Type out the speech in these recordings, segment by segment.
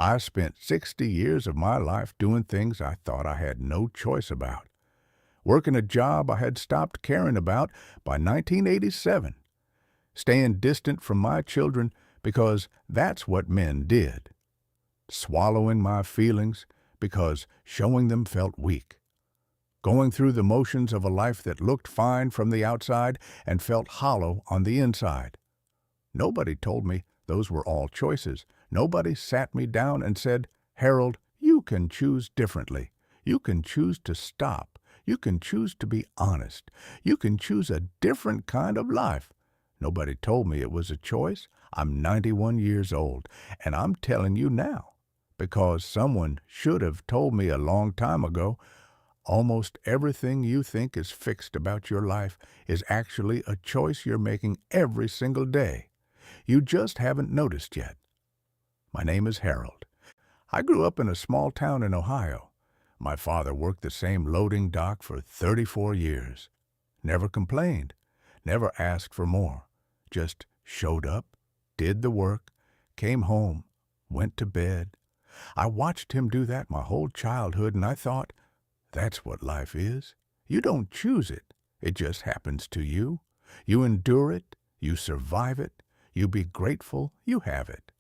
I spent 60 years of my life doing things I thought I had no choice about, working a job I had stopped caring about by 1987, staying distant from my children because that's what men did, swallowing my feelings because showing them felt weak, going through the motions of a life that looked fine from the outside and felt hollow on the inside. Nobody told me those were all choices. Nobody sat me down and said, "Harold, you can choose differently. You can choose to stop. You can choose to be honest. You can choose a different kind of life." Nobody told me it was a choice. I'm 91 years old, and I'm telling you now, because someone should have told me a long time ago, almost everything you think is fixed about your life is actually a choice you're making every single day. You just haven't noticed yet. My name is Harold. I grew up in a small town in Ohio. My father worked the same loading dock for 34 years. Never complained, never asked for more. Just showed up, did the work, came home, went to bed. I watched him do that my whole childhood, and I thought, that's what life is. You don't choose it. It just happens to you. You endure it. You survive it. You be grateful you have it.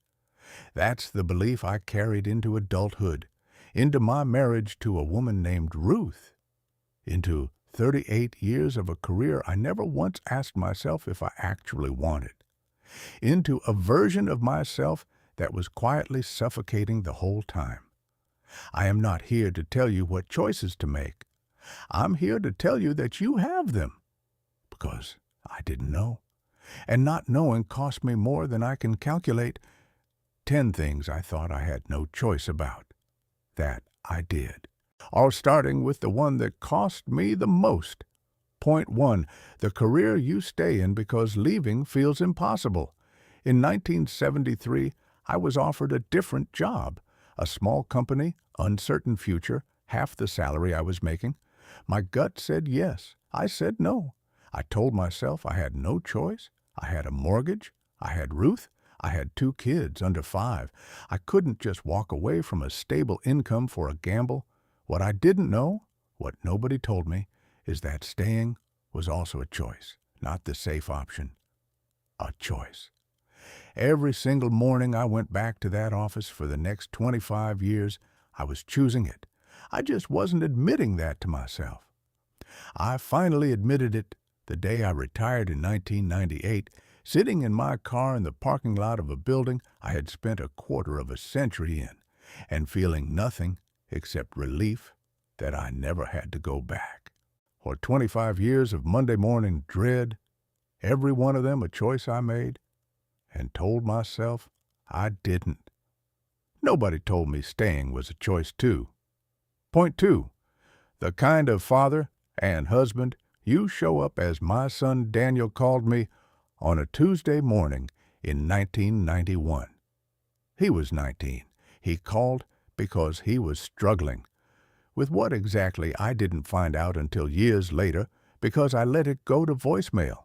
That's the belief I carried into adulthood, into my marriage to a woman named Ruth, into 38 years of a career I never once asked myself if I actually wanted, into a version of myself that was quietly suffocating the whole time. I am not here to tell you what choices to make. I'm here to tell you that you have them, because I didn't know. And not knowing cost me more than I can calculate. 10 things I thought I had no choice about. That I did. All starting with the one that cost me the most. Point 1. The career you stay in because leaving feels impossible. In 1973, I was offered a different job. A small company, uncertain future, half the salary I was making. My gut said yes. I said no. I told myself I had no choice. I had a mortgage. I had Ruth. I had 2 kids under 5. I couldn't just walk away from a stable income for a gamble. What I didn't know, what nobody told me, is that staying was also a choice, not the safe option. A choice. Every single morning I went back to that office for the next 25 years, I was choosing it. I just wasn't admitting that to myself. I finally admitted it the day I retired in 1998, sitting in my car in the parking lot of a building I had spent a quarter of a century in, and feeling nothing except relief that I never had to go back. For 25 years of Monday morning dread, every one of them a choice I made, and told myself I didn't. Nobody told me staying was a choice too. Point 2. The kind of father and husband you show up as my son Daniel called me on a Tuesday morning in 1991. He was 19. He called because he was struggling. With what exactly I didn't find out until years later because I let it go to voicemail.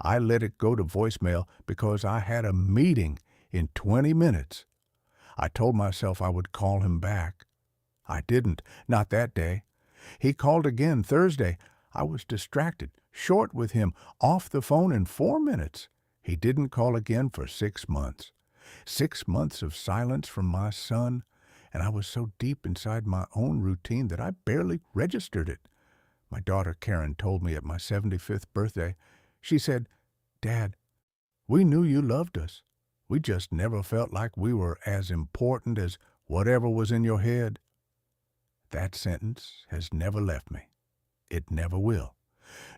I let it go to voicemail because I had a meeting in 20 minutes. I told myself I would call him back. I didn't, not that day. He called again Thursday. I was distracted, short with him, off the phone in 4 minutes. He didn't call again for 6 months. 6 months of silence from my son, and I was so deep inside my own routine that I barely registered it. My daughter Karen told me at my 75th birthday, she said, "Dad, we knew you loved us. We just never felt like we were as important as whatever was in your head." That sentence has never left me. It never will.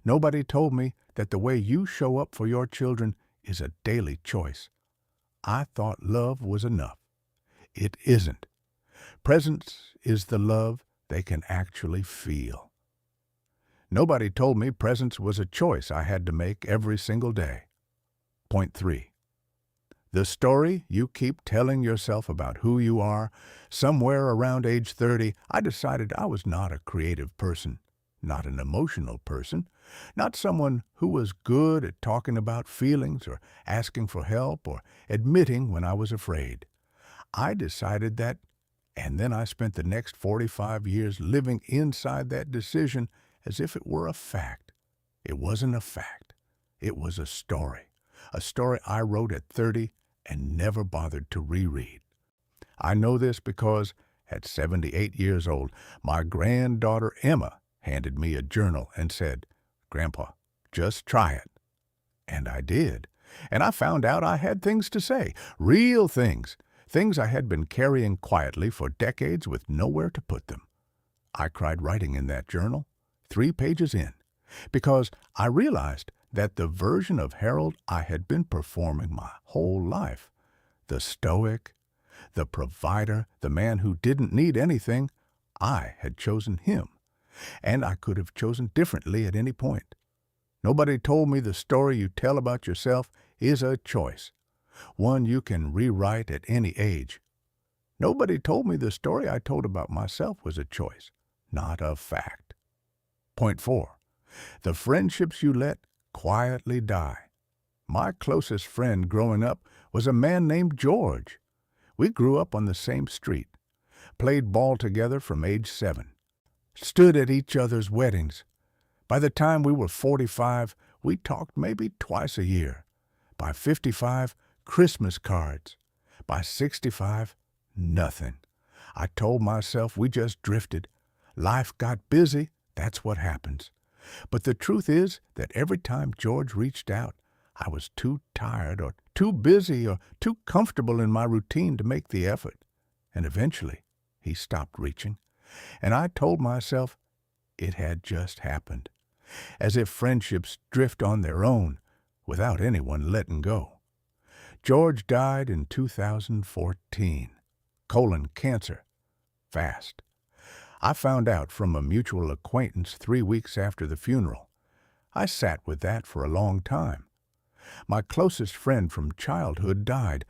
Nobody told me that the way you show up for your children is a daily choice. I thought love was enough. It isn't. Presence is the love they can actually feel. Nobody told me presence was a choice I had to make every single day. Point 3. The story you keep telling yourself about who you are, somewhere around age 30, I decided I was not a creative person, not an emotional person, not someone who was good at talking about feelings or asking for help or admitting when I was afraid. I decided that, and then I spent the next 45 years living inside that decision as if it were a fact. It wasn't a fact. It was a story I wrote at 30 and never bothered to reread. I know this because at 78 years old, my granddaughter Emma handed me a journal and said, "Grandpa, just try it." And I did. And I found out I had things to say, real things, things I had been carrying quietly for decades with nowhere to put them. I cried writing in that journal, 3 pages in, because I realized that the version of Harold I had been performing my whole life, the stoic, the provider, the man who didn't need anything, I had chosen him, and I could have chosen differently at any point. Nobody told me the story you tell about yourself is a choice, one you can rewrite at any age. Nobody told me the story I told about myself was a choice, not a fact. Point 4. The friendships you let quietly die. My closest friend growing up was a man named George. We grew up on the same street, played ball together from age 7, stood at each other's weddings. By the time we were 45, we talked maybe twice a year. By 55, Christmas cards. By 65, nothing. I told myself we just drifted. Life got busy, that's what happens. But the truth is that every time George reached out, I was too tired or too busy or too comfortable in my routine to make the effort. And eventually, he stopped reaching. And I told myself it had just happened, as if friendships drift on their own without anyone letting go. George died in 2014. Colon cancer. Fast. I found out from a mutual acquaintance 3 weeks after the funeral. I sat with that for a long time. My closest friend from childhood died,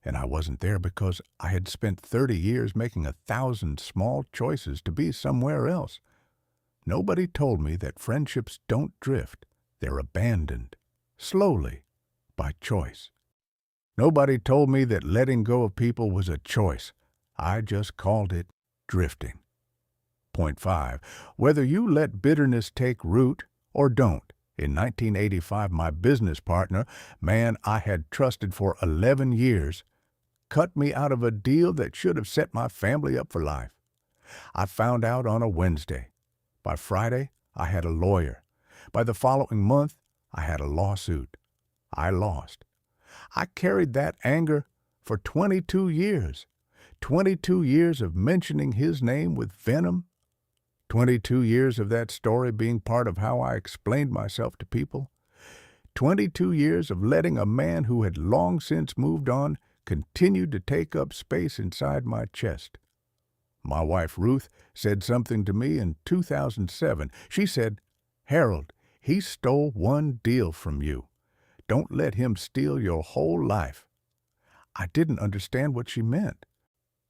and I wasn't there because I had spent 30 years making 1,000 small choices to be somewhere else. Nobody told me that friendships don't drift, they're abandoned, slowly, by choice. Nobody told me that letting go of people was a choice. I just called it drifting. Point 5. Whether you let bitterness take root or don't. In 1985, my business partner, man I had trusted for 11 years, cut me out of a deal that should have set my family up for life. I found out on a Wednesday. By Friday, I had a lawyer. By the following month, I had a lawsuit. I lost. I carried that anger for 22 years. 22 years of mentioning his name with venom. 22 years of that story being part of how I explained myself to people. 22 years of letting a man who had long since moved on continue to take up space inside my chest. My wife, Ruth, said something to me in 2007. She said, "Harold, he stole one deal from you. Don't let him steal your whole life." I didn't understand what she meant.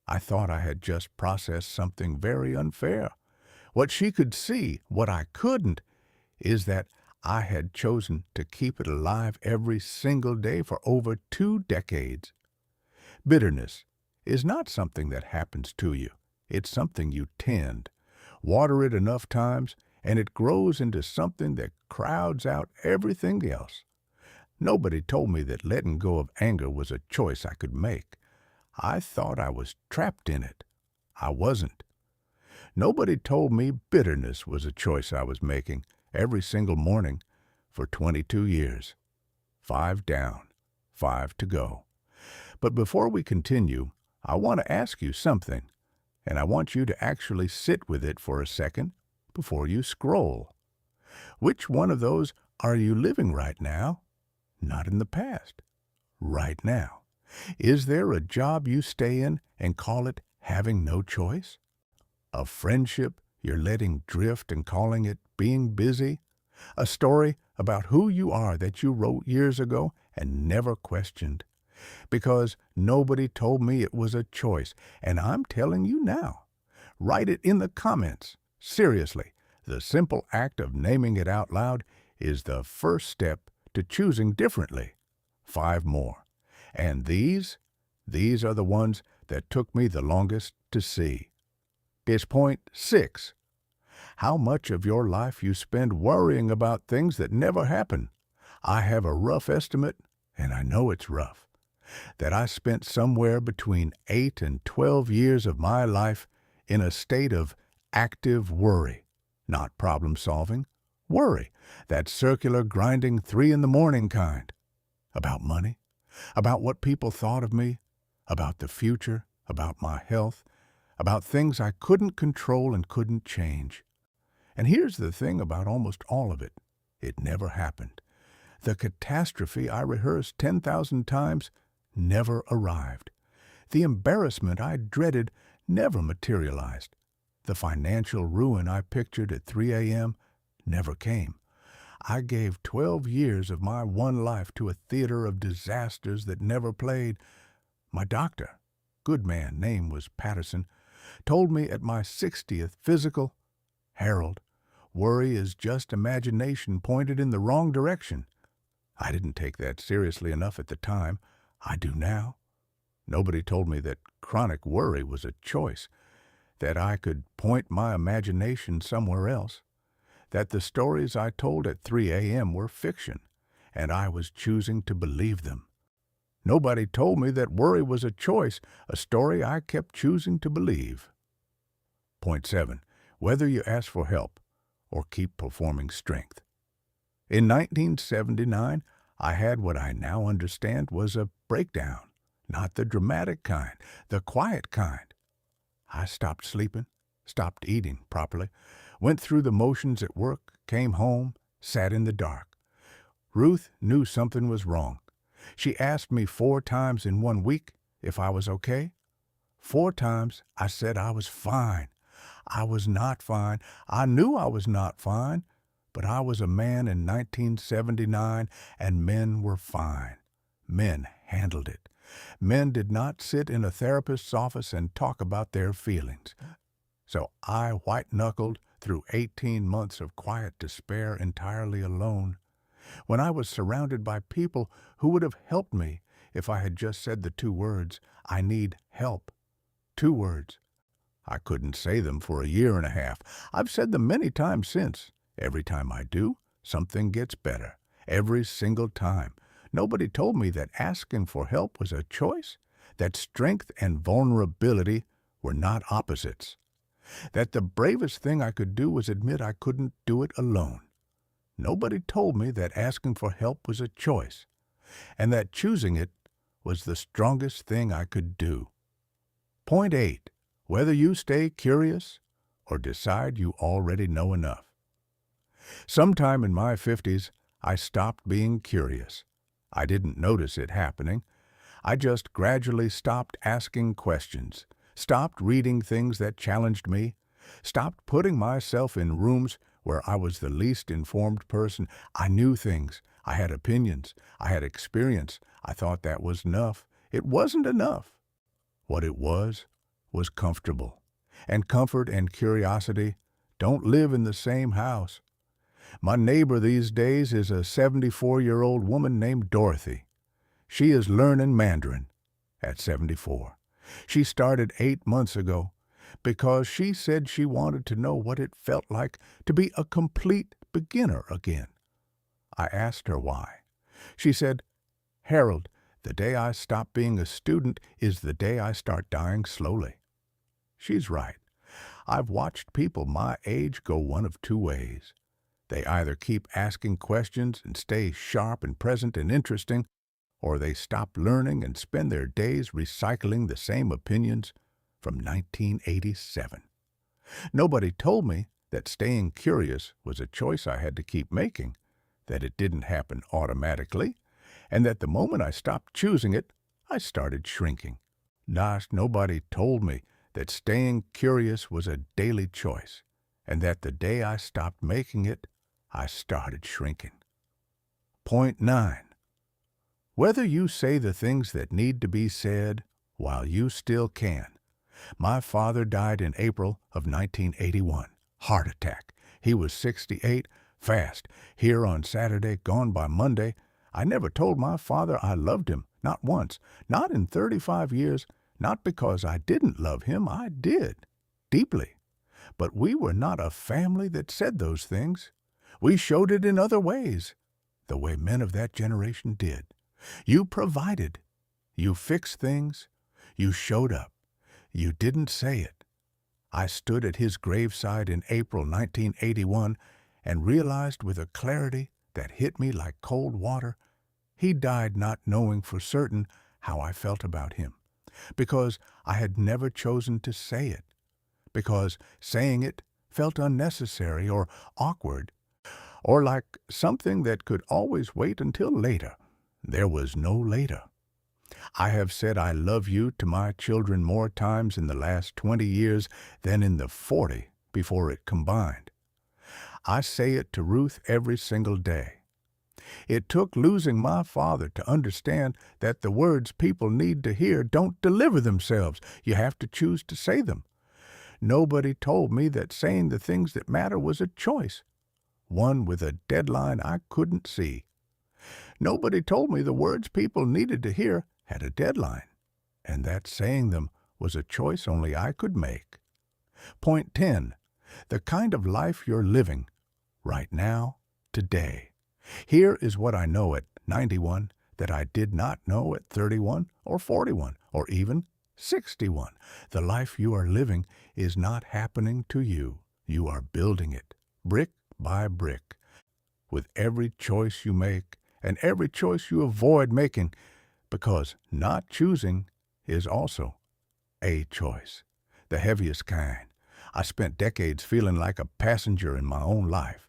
I thought I had just processed something very unfair. What she could see, what I couldn't, is that I had chosen to keep it alive every single day for over 2 decades. Bitterness is not something that happens to you. It's something you tend. Water it enough times, and it grows into something that crowds out everything else. Nobody told me that letting go of anger was a choice I could make. I thought I was trapped in it. I wasn't. Nobody told me bitterness was a choice I was making every single morning for 22 years. 5 down, 5 to go. But before we continue, I want to ask you something, and I want you to actually sit with it for a second before you scroll. Which one of those are you living right now? Not in the past. Right now. Is there a job you stay in and call it having no choice? A friendship you're letting drift and calling it being busy? A story about who you are that you wrote years ago and never questioned? Because nobody told me it was a choice, and I'm telling you now. Write it in the comments. Seriously, the simple act of naming it out loud is the first step to choosing differently. 5 more. And these are the ones that took me the longest to see. Is point 6. How much of your life you spend worrying about things that never happen. I have a rough estimate, and I know it's rough, that I spent somewhere between 8 and 12 years of my life in a state of active worry, not problem solving, worry, that circular grinding 3 in the morning kind, about money, about what people thought of me, about the future, about my health, about things I couldn't control and couldn't change. And here's the thing about almost all of it. It never happened. The catastrophe I rehearsed 10,000 times never arrived. The embarrassment I dreaded never materialized. The financial ruin I pictured at 3 a.m. never came. I gave 12 years of my one life to a theater of disasters that never played. My doctor, good man, name was Patterson, told me at my 60th physical, Harold, worry is just imagination pointed in the wrong direction. I didn't take that seriously enough at the time. I do now. Nobody told me that chronic worry was a choice, that I could point my imagination somewhere else, that the stories I told at 3 a.m. were fiction, and I was choosing to believe them. Nobody told me that worry was a choice, a story I kept choosing to believe. Point 7. Whether you ask for help or keep performing strength. In 1979, I had what I now understand was a breakdown, not the dramatic kind, the quiet kind. I stopped sleeping, stopped eating properly, went through the motions at work, came home, sat in the dark. Ruth knew something was wrong. She asked me 4 times in 1 week if I was okay. 4 times I said I was fine. I was not fine. I knew I was not fine, but I was a man in 1979, and men were fine. Men handled it. Men did not sit in a therapist's office and talk about their feelings. So I white-knuckled through 18 months of quiet despair entirely alone, when I was surrounded by people who would have helped me if I had just said the 2 words, I need help. 2 words. I couldn't say them for a year and a half. I've said them many times since. Every time I do, something gets better. Every single time. Nobody told me that asking for help was a choice, that strength and vulnerability were not opposites, that the bravest thing I could do was admit I couldn't do it alone. Nobody told me that asking for help was a choice, and that choosing it was the strongest thing I could do. Point 8. Whether you stay curious or decide you already know enough. Sometime in my 50s, I stopped being curious. I didn't notice it happening. I just gradually stopped asking questions, stopped reading things that challenged me, stopped putting myself in rooms where I was the least informed person. I knew things. I had opinions. I had experience. I thought that was enough. It wasn't enough. What it was comfortable. And comfort and curiosity don't live in the same house. My neighbor these days is a 74-year-old woman named Dorothy. She is learning Mandarin at 74. She started 8 months ago because she said she wanted to know what it felt like to be a complete beginner again. I asked her why. She said, Harold, the day I stop being a student is the day I start dying slowly. She's right. I've watched people my age go one of 2 ways. They either keep asking questions and stay sharp and present and interesting, or they stop learning and spend their days recycling the same opinions from 1987. Nobody told me that staying curious was a choice I had to keep making, that it didn't happen automatically, and that the moment I stopped choosing it, I started shrinking. Gosh, nobody told me that staying curious was a daily choice, and that the day I stopped making it, I started shrinking. Point 9. Whether you say the things that need to be said while you still can. My father died in April of 1981. Heart attack. He was 68, fast. Here on Saturday, gone by Monday. I never told my father I loved him, not once, not in 35 years, Not because I didn't love him, I did, deeply. But we were not a family that said those things. We showed it in other ways, the way men of that generation did. You provided. You fixed things. You showed up. You didn't say it. I stood at his graveside in April 1981 and realized with a clarity that hit me like cold water, he died not knowing for certain how I felt about him, because I had never chosen to say it, because saying it felt unnecessary or awkward, or like something that could always wait until later. There was no later. I have said I love you to my children more times in the last 20 years than in the 40 before it combined. I say it to Ruth every single day. It took losing my father to understand that the words people need to hear don't deliver themselves. You have to choose to say them. Nobody told me that saying the things that matter was a choice, one with a deadline I couldn't see. Nobody told me the words people needed to hear had a deadline, and that saying them was a choice only I could make. Point 10. The kind of life you're living right now, today. Here is what I know at 91 that I did not know at 31 or 41 or even 61. The life you are living is not happening to you. You are building it, brick by brick, with every choice you make and every choice you avoid making, because not choosing is also a choice, the heaviest kind. I spent decades feeling like a passenger in my own life,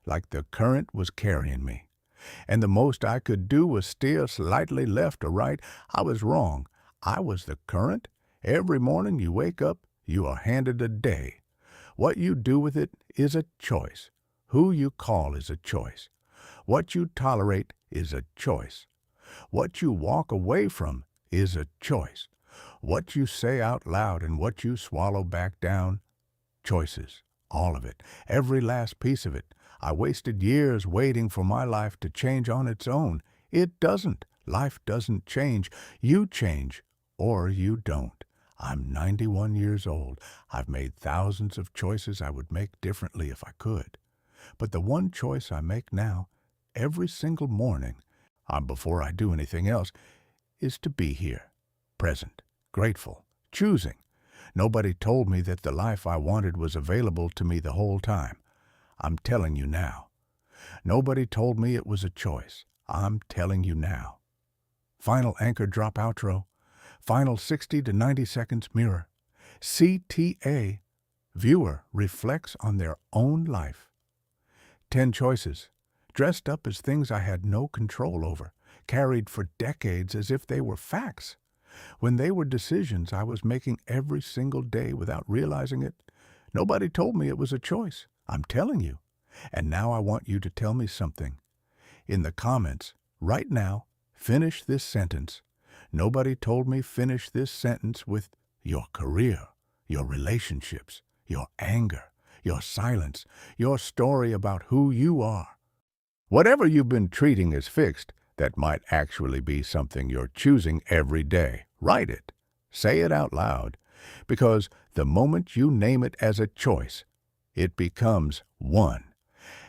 like the current was carrying me, and the most I could do was steer slightly left or right. I was wrong. I was the current. Every morning you wake up, you are handed a day. What you do with it is a choice. Who you call is a choice. What you tolerate is a choice. What you walk away from is a choice. What you say out loud and what you swallow back down, choices. All of it. Every last piece of it. I wasted years waiting for my life to change on its own. It doesn't. Life doesn't change. You change, or you don't. I'm 91 years old. I've made thousands of choices I would make differently if I could. But the one choice I make now, every single morning, before I do anything else, is to be here, present, grateful, choosing. Nobody told me that the life I wanted was available to me the whole time. I'm telling you now. Nobody told me it was a choice. I'm telling you now. Final anchor drop outro. Final 60 to 90 seconds mirror. CTA. Viewer reflects on their own life. 10 choices. Dressed up as things I had no control over. Carried for decades as if they were facts, when they were decisions I was making every single day without realizing it. Nobody told me it was a choice. I'm telling you. And now I want you to tell me something. In the comments, right now, finish this sentence. Nobody told me finish this sentence with your career, your relationships, your anger, your silence, your story about who you are. Whatever you've been treating as fixed, that might actually be something you're choosing every day. Write it. Say it out loud. Because the moment you name it as a choice, it becomes one.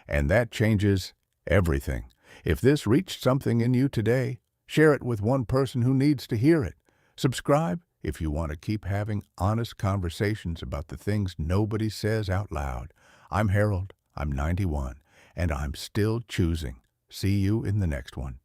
And that changes everything. If this reached something in you today, share it with one person who needs to hear it. Subscribe if you want to keep having honest conversations about the things nobody says out loud. I'm Harold. I'm 91, and I'm still choosing. See you in the next one.